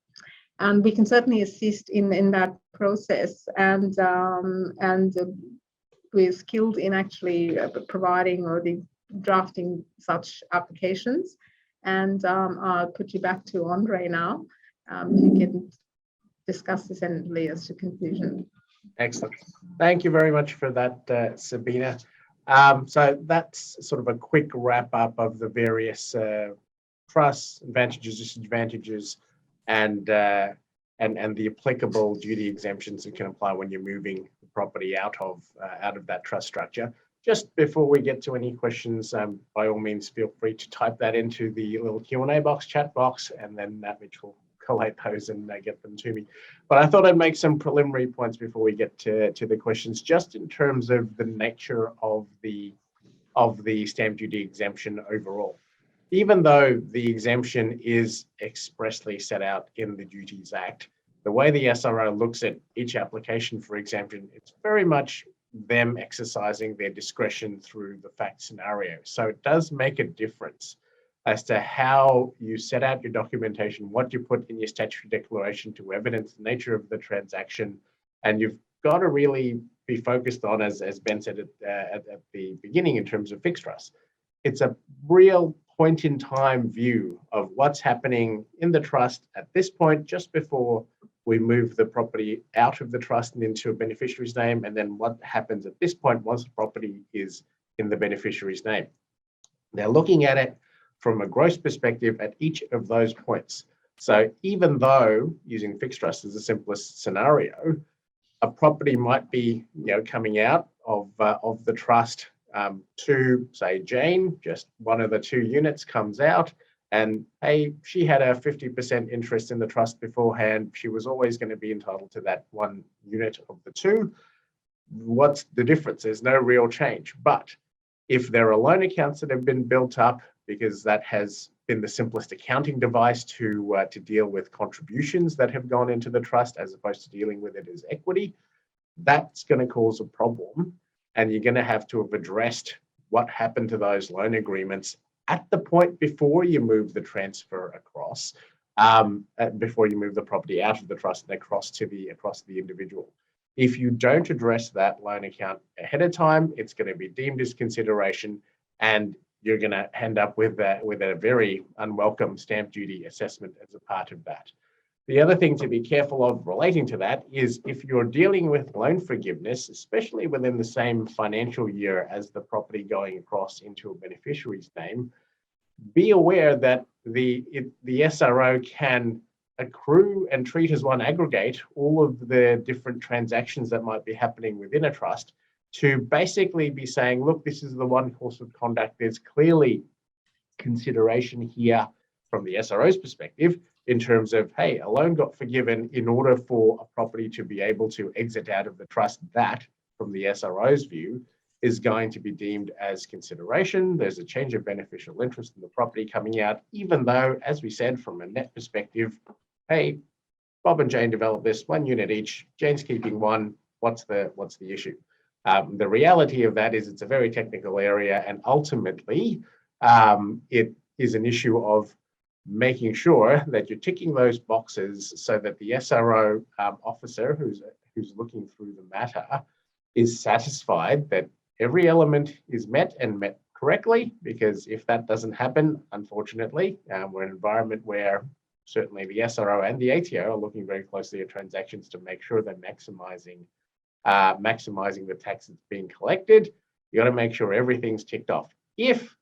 And we can certainly assist in that process, and we're skilled in actually providing or drafting such applications. And I'll put you back to Andre now. You can discuss this and lead us to conclusion. Excellent. Thank you very much for that, Sabina. So that's sort of a quick wrap up of the various trusts, advantages, disadvantages, and the applicable duty exemptions that can apply when you're moving the property out of that trust structure. just before we get to any questions, by all means, feel free to type that into the little Q&A box, chat box, and then Mitch will collate those and get them to me. But I thought I'd make some preliminary points before we get to the questions, just in terms of the nature of the stamp duty exemption overall. Even though the exemption is expressly set out in the Duties Act, the way the SRO looks at each application for exemption, it's very much them exercising their discretion through the fact scenario. So it does make a difference as to how you set out your documentation, what you put in your statutory declaration to evidence the nature of the transaction. And you've got to really be focused on, as Ben said at the beginning, in terms of fixed trusts. It's a real point in time view of what's happening in the trust at this point, just before we move the property out of the trust and into a beneficiary's name, and then what happens at this point once the property is in the beneficiary's name. They're looking at it from a gross perspective at each of those points. So even though using fixed trust is the simplest scenario, a property might be coming out of the trust to, say, Jane, just one of the two units comes out, and hey, she had a 50% interest in the trust beforehand. She was always going to be entitled to that one unit of the two. What's the difference? There's no real change. But if there are loan accounts that have been built up, because that has been the simplest accounting device to deal with contributions that have gone into the trust, as opposed to dealing with it as equity, that's going to cause a problem. And you're going to have to have addressed what happened to those loan agreements at the point before you move the transfer across, before you move the property out of the trust and across to the individual. If you don't address that loan account ahead of time, it's going to be deemed as consideration, and you're going to end up with a very unwelcome stamp duty assessment as a part of that. The other thing to be careful of relating to that is if you're dealing with loan forgiveness, especially within the same financial year as the property going across into a beneficiary's name, be aware that the SRO can accrue and treat as one aggregate all of the different transactions that might be happening within a trust, to basically be saying, look, this is the one course of conduct. There's clearly consideration here from the SRO's perspective in terms of, hey, a loan got forgiven in order for a property to be able to exit out of the trust. That, from the SRO's view, is going to be deemed as consideration. There's a change of beneficial interest in the property coming out, even though, as we said, from a net perspective, hey, Bob and Jane developed this one unit each, Jane's keeping one, what's the issue? The reality of that is it's a very technical area, and ultimately it is an issue of making sure that you're ticking those boxes so that the SRO officer who's looking through the matter is satisfied that every element is met and met correctly, because if that doesn't happen, unfortunately, we're in an environment where certainly the SRO and the ATO are looking very closely at transactions to make sure they're maximizing the tax that's being collected. You got to make sure everything's ticked off. If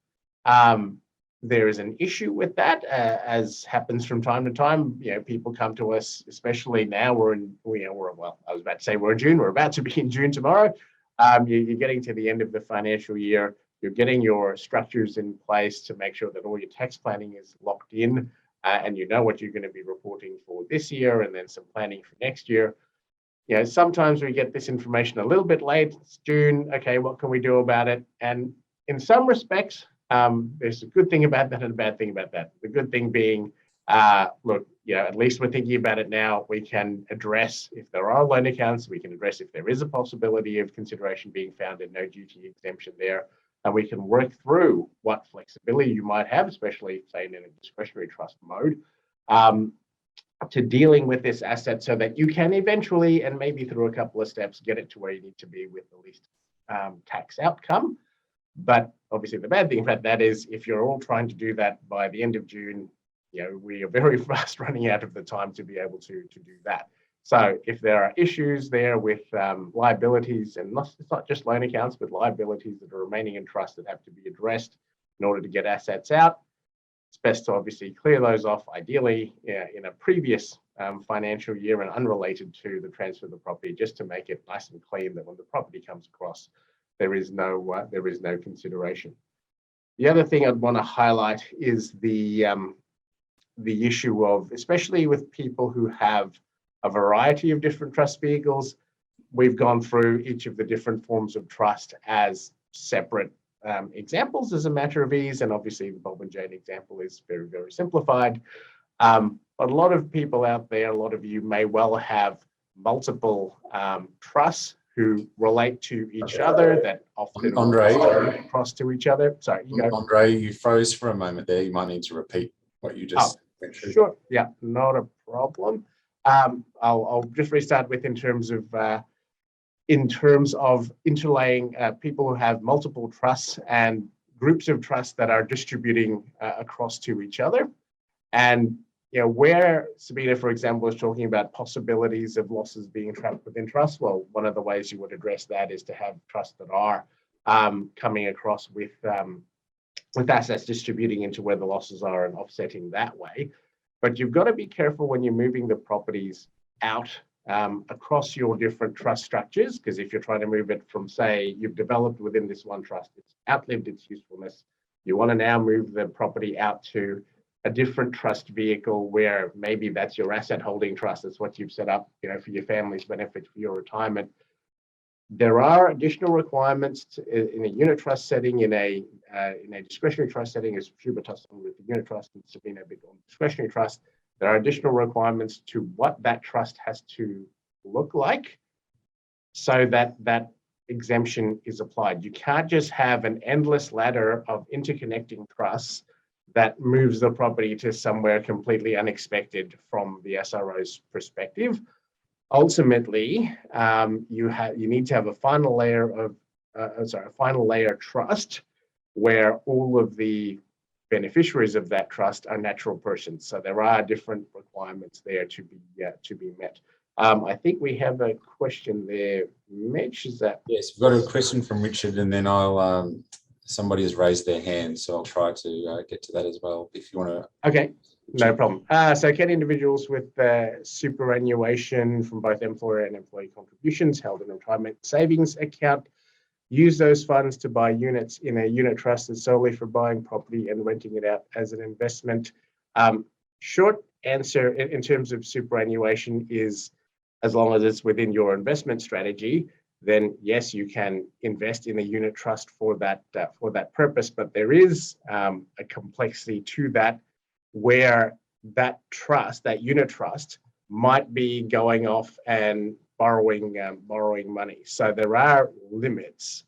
there is an issue with that, as happens from time to time, people come to us, especially now we're in June, we're about to be in June tomorrow. You're getting to the end of the financial year. You're getting your structures in place to make sure that all your tax planning is locked in, and you know what you're going to be reporting for this year, and then some planning for next year. Sometimes we get this information a little bit late. It's June. Okay, what can we do about it? And in some respects, there's a good thing about that and a bad thing about that. The good thing being, look, at least we're thinking about it now. We can address if there are loan accounts. We can address if there is a possibility of consideration being found and no duty exemption there. And we can work through what flexibility you might have, especially, say, in a discretionary trust mode, to dealing with this asset so that you can eventually, and maybe through a couple of steps, get it to where you need to be with the least tax outcome. But obviously the bad thing about that is if you're all trying to do that by the end of June, we are very fast running out of the time to be able to do that. So if there are issues there with liabilities, and it's not just loan accounts, but liabilities that are remaining in trust that have to be addressed in order to get assets out, it's best to obviously clear those off, ideally in a previous financial year and unrelated to the transfer of the property, just to make it nice and clean that when the property comes across, there is no consideration. The other thing I'd want to highlight is the issue of, especially with people who have a variety of different trust vehicles, we've gone through each of the different forms of trust as separate examples as a matter of ease, and obviously the Bob and Jane example is very, very simplified. But a lot of people out there, a lot of you may well have multiple trusts who relate to each other that often Andre, cross to each other. Sorry, you go. Andre, you froze for a moment there. You might need to repeat what you just went through. Sure, yeah, not a problem. I'll just restart with in terms of interlaying people who have multiple trusts and groups of trusts that are distributing across to each other. And where Sabina, for example, is talking about possibilities of losses being trapped within trust, well, one of the ways you would address that is to have trusts that are coming across with assets distributing into where the losses are and offsetting that way. But you've got to be careful when you're moving the properties out across your different trust structures, because if you're trying to move it from, say, you've developed within this one trust, it's outlived its usefulness, you want to now move the property out to a different trust vehicle where maybe that's your asset holding trust, that's what you've set up, for your family's benefit, for your retirement. There are additional requirements in a unit trust setting, in a discretionary trust setting, as Shubha touched on with the unit trust and Sabina big on discretionary trust. There are additional requirements to what that trust has to look like so that that exemption is applied. You can't just have an endless ladder of interconnecting trusts that moves the property to somewhere completely unexpected from the SRO's perspective. Ultimately, you need to have a final layer trust where all of the beneficiaries of that trust are natural persons. So there are different requirements there to be met. I think we have a question there. Mitch, is that? Yes, we've got a question from Richard, and then somebody has raised their hand, so I'll try to get to that as well if you want to. Okay, no problem. So can individuals with superannuation from both employer and employee contributions held in a retirement savings account use those funds to buy units in a unit trust solely for buying property and renting it out as an investment? Short answer in terms of superannuation is, as long as it's within your investment strategy, then yes, you can invest in a unit trust for that purpose. But there is a complexity to that, where that trust, that unit trust, might be going off and borrowing money. So there are limits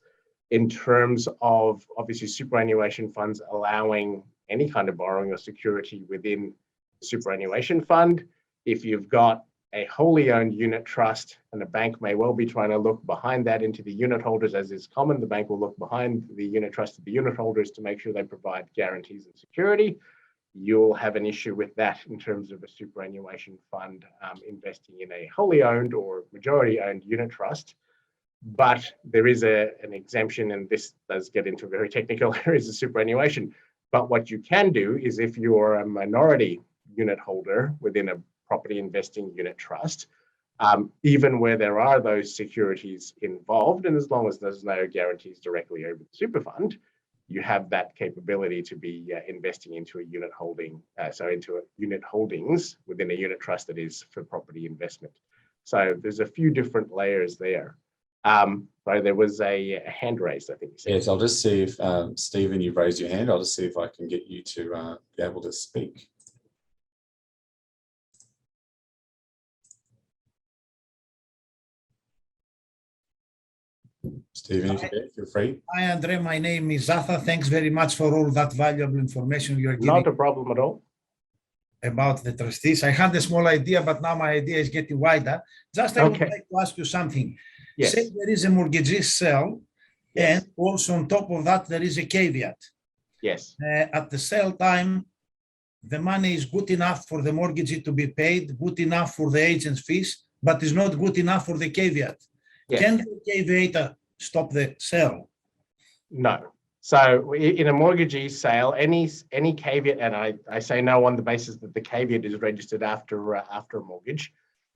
in terms of obviously superannuation funds allowing any kind of borrowing or security within the superannuation fund. If you've got a wholly owned unit trust, and the bank may well be trying to look behind that into the unit holders, as is common, the bank will look behind the unit trust to the unit holders to make sure they provide guarantees and security. You'll have an issue with that in terms of a superannuation fund investing in a wholly owned or majority owned unit trust. But there is an exemption, and this does get into very technical areas of superannuation. But what you can do is, if you're a minority unit holder within a property investing unit trust, even where there are those securities involved, and as long as there's no guarantees directly over the super fund, you have that capability to be investing into a unit holding, into a unit holdings within a unit trust that is for property investment. So there's a few different layers there. So there was a hand raised, I think. Yes, I'll just see if, Stephen, you've raised your hand. I'll just see if I can get you to be able to speak. Stephen, if you're there, feel free. Hi, Andre. My name is Zatha. Thanks very much for all that valuable information you're giving. Not a problem at all. About the trustees. I had a small idea, but now my idea is getting wider. Just I would like to ask you something. Yes. Say there is a mortgagee sale, yes. And also on top of that, there is a caveat. Yes. At the sale time, the money is good enough for the mortgagee to be paid, good enough for the agent's fees, but is not good enough for the caveat. Yes. Can the caveat stop the sale? No. So in a mortgagee sale, any caveat, and I say no on the basis that the caveat is registered after a mortgage,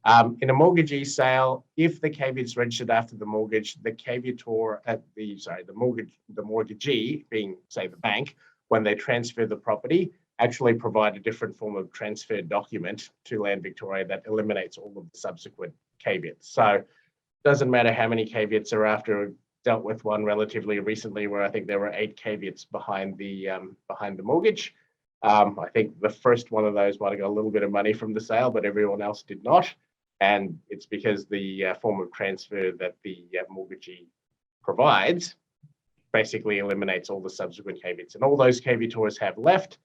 In a mortgagee sale, if the caveat is registered after the mortgage, the caveator at the mortgagee, being say the bank, when they transfer the property, actually provide a different form of transfer document to Land Victoria that eliminates all of the subsequent caveats. So it doesn't matter how many caveats are after. Dealt with one relatively recently where I think there were 8 caveats behind the mortgage. I think the first one of those might have got a little bit of money from the sale, but everyone else did not. And it's because the form of transfer that the mortgagee provides basically eliminates all the subsequent caveats. And all those caveators have left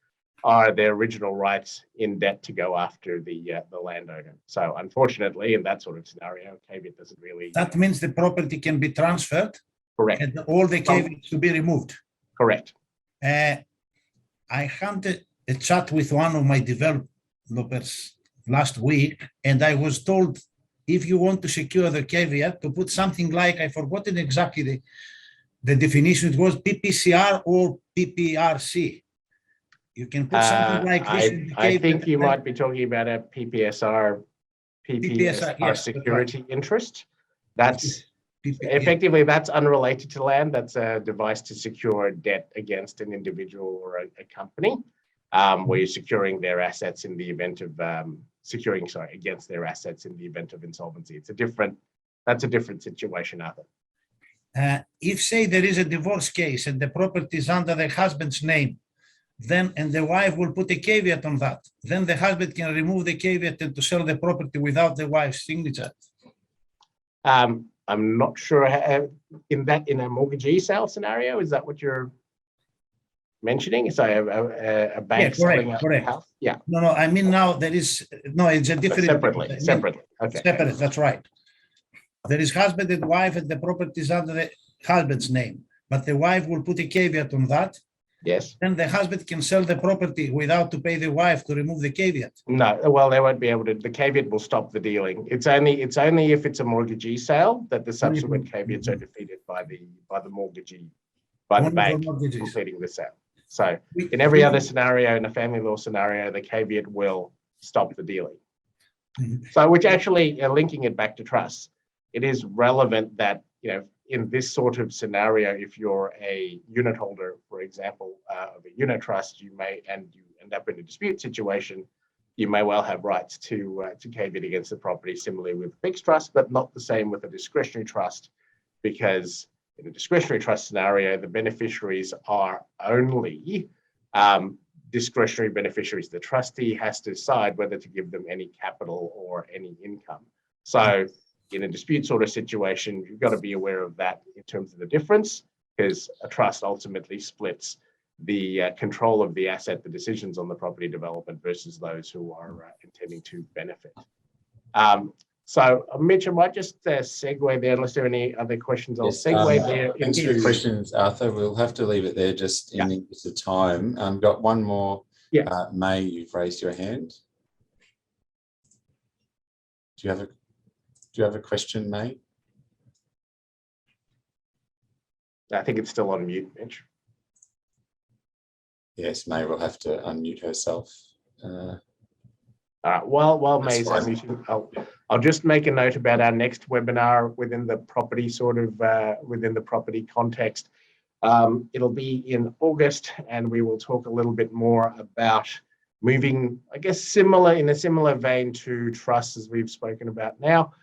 are their original rights in debt to go after the landowner. So unfortunately, in that sort of scenario, caveat doesn't really... That means the property can be transferred. Correct. And all the caveats to be removed. Correct. I had a chat with one of my developers last week, and I was told if you want to secure the caveat, to put something like, I've forgotten exactly the definition, it was PPCR or PPRC. You can put something like this. I think you might be talking about a PPSR yes, security interest. That's effectively that's unrelated to land. That's a device to secure debt against an individual or a company, where you're securing their assets in the event of against their assets in the event of insolvency. That's a different situation, Arthur. If say there is a divorce case and the property is under the husband's name, then and the wife will put a caveat on that, then the husband can remove the caveat and to sell the property without the wife's signature. I'm not sure in a mortgagee sale scenario, is that what you're mentioning? So a bank selling a house? Yeah. No, I mean now there is, no, it's a different. Separately, okay. Separate, that's right. There is husband and wife and the property is under the husband's name, but the wife will put a caveat on that. Yes. Then the husband can sell the property without to pay the wife to remove the caveat. No, well, they won't be able to. The caveat will stop the dealing. It's only if it's a mortgagee sale that the subsequent caveats are defeated by the mortgagee, by the bank completing the sale. So in every other scenario, in a family law scenario, the caveat will stop the dealing. So, which actually, linking it back to trusts, it is relevant that, in this sort of scenario, if you're a unit holder, for example, of a unit trust, you end up in a dispute situation, you may well have rights to caveat against the property, similarly with fixed trust, but not the same with a discretionary trust, because in a discretionary trust scenario, the beneficiaries are only discretionary beneficiaries. The trustee has to decide whether to give them any capital or any income. So in a dispute sort of situation, you've got to be aware of that in terms of the difference, because a trust ultimately splits the control of the asset, the decisions on the property development versus those who are intending to benefit. So Mitch, I might just segue there, unless there are any other questions. I'll segue there. Thanks for your questions, Arthur. We'll have to leave it there just in the interest of time. Got one more. May, you've raised your hand. Do you have a question, May? I think it's still on mute, Mitch. Yes, May will have to unmute herself. All right. While May's unmuting, I'll just make a note about our next webinar within the property within the property context. It'll be in August, and we will talk a little bit more about moving, I guess, in a similar vein to trusts as we've spoken about now.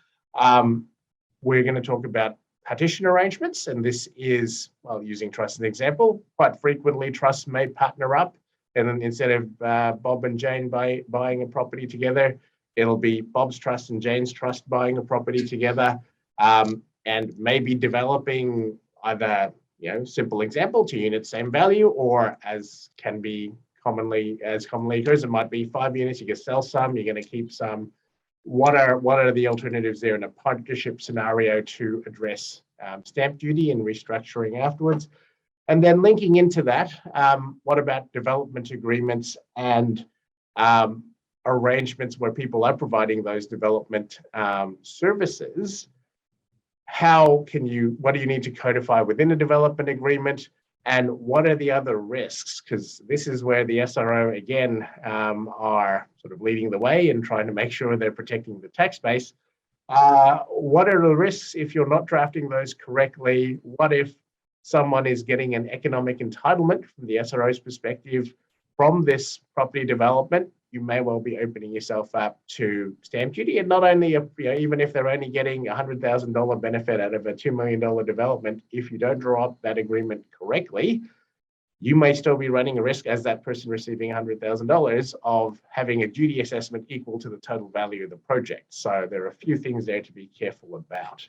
We're going to talk about partition arrangements, and this is, well, using trust as an example, quite frequently trusts may partner up, and then instead of Bob and Jane buying a property together, it'll be Bob's trust and Jane's trust buying a property together, and maybe developing either, simple example, 2 units, same value, or as commonly occurs, it might be 5 units, you can sell some, you're going to keep some. What are the alternatives there in a partnership scenario to address stamp duty and restructuring afterwards? And then linking into that, what about development agreements and arrangements where people are providing those development services? What do you need to codify within a development agreement? And what are the other risks? Because this is where the SRO, again, are sort of leading the way and trying to make sure they're protecting the tax base. What are the risks if you're not drafting those correctly? What if someone is getting an economic entitlement from the SRO's perspective from this property development? You may well be opening yourself up to stamp duty. And not only, even if they're only getting a $100,000 benefit out of a $2 million development, if you don't draw up that agreement correctly, you may still be running a risk as that person receiving $100,000 of having a duty assessment equal to the total value of the project. So there are a few things there to be careful about.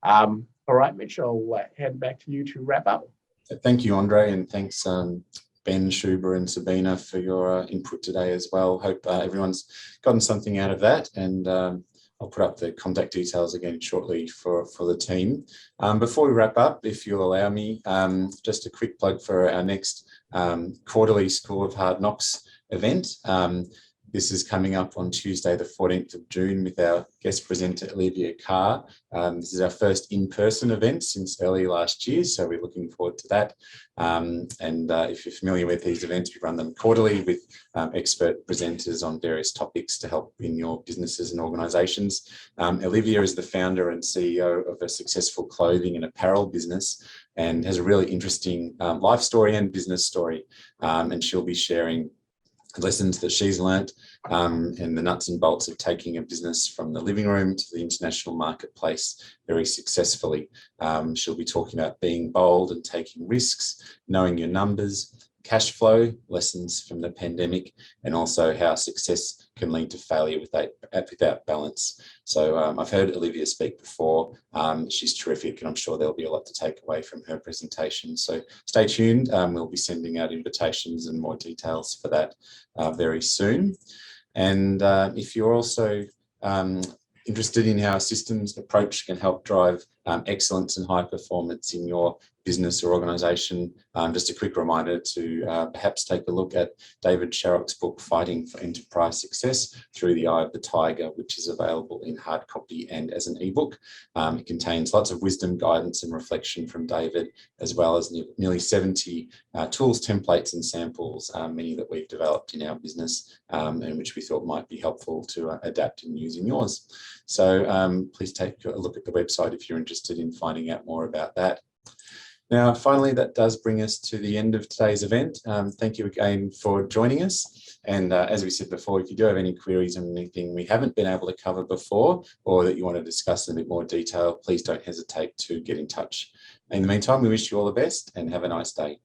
All right, Mitch, I'll hand back to you to wrap up. Thank you, Andre, and thanks Ben, Shuba and Sabina for your input today as well. Hope everyone's gotten something out of that, and I'll put up the contact details again shortly for the team. Before we wrap up, if you'll allow me, just a quick plug for our next quarterly School of Hard Knocks event. This is coming up on Tuesday, the 14th of June, with our guest presenter, Olivia Carr. This is our first in-person event since early last year, so we're looking forward to that. If you're familiar with these events, we run them quarterly with expert presenters on various topics to help in your businesses and organisations. Olivia is the founder and CEO of a successful clothing and apparel business and has a really interesting life story and business story. And she'll be sharing lessons that she's learnt and the nuts and bolts of taking a business from the living room to the international marketplace very successfully. She'll be talking about being bold and taking risks, knowing your numbers, cash flow, lessons from the pandemic, and also how success can lead to failure without balance. So I've heard Olivia speak before. She's terrific, and I'm sure there'll be a lot to take away from her presentation. So stay tuned. We'll be sending out invitations and more details for that very soon. And if you're also interested in how a systems approach can help drive excellence and high performance in your business or organisation, just a quick reminder to perhaps take a look at David Sharrock's book, Fighting for Enterprise Success Through the Eye of the Tiger, which is available in hard copy and as an ebook. It contains lots of wisdom, guidance and reflection from David, as well as nearly 70 tools, templates and samples, many that we've developed in our business and which we thought might be helpful to adapt and use in yours. So please take a look at the website if you're interested in finding out more about that. Now, finally, that does bring us to the end of today's event. Thank you again for joining us. And as we said before, if you do have any queries on anything we haven't been able to cover before, or that you want to discuss in a bit more detail, please don't hesitate to get in touch. In the meantime, we wish you all the best and have a nice day.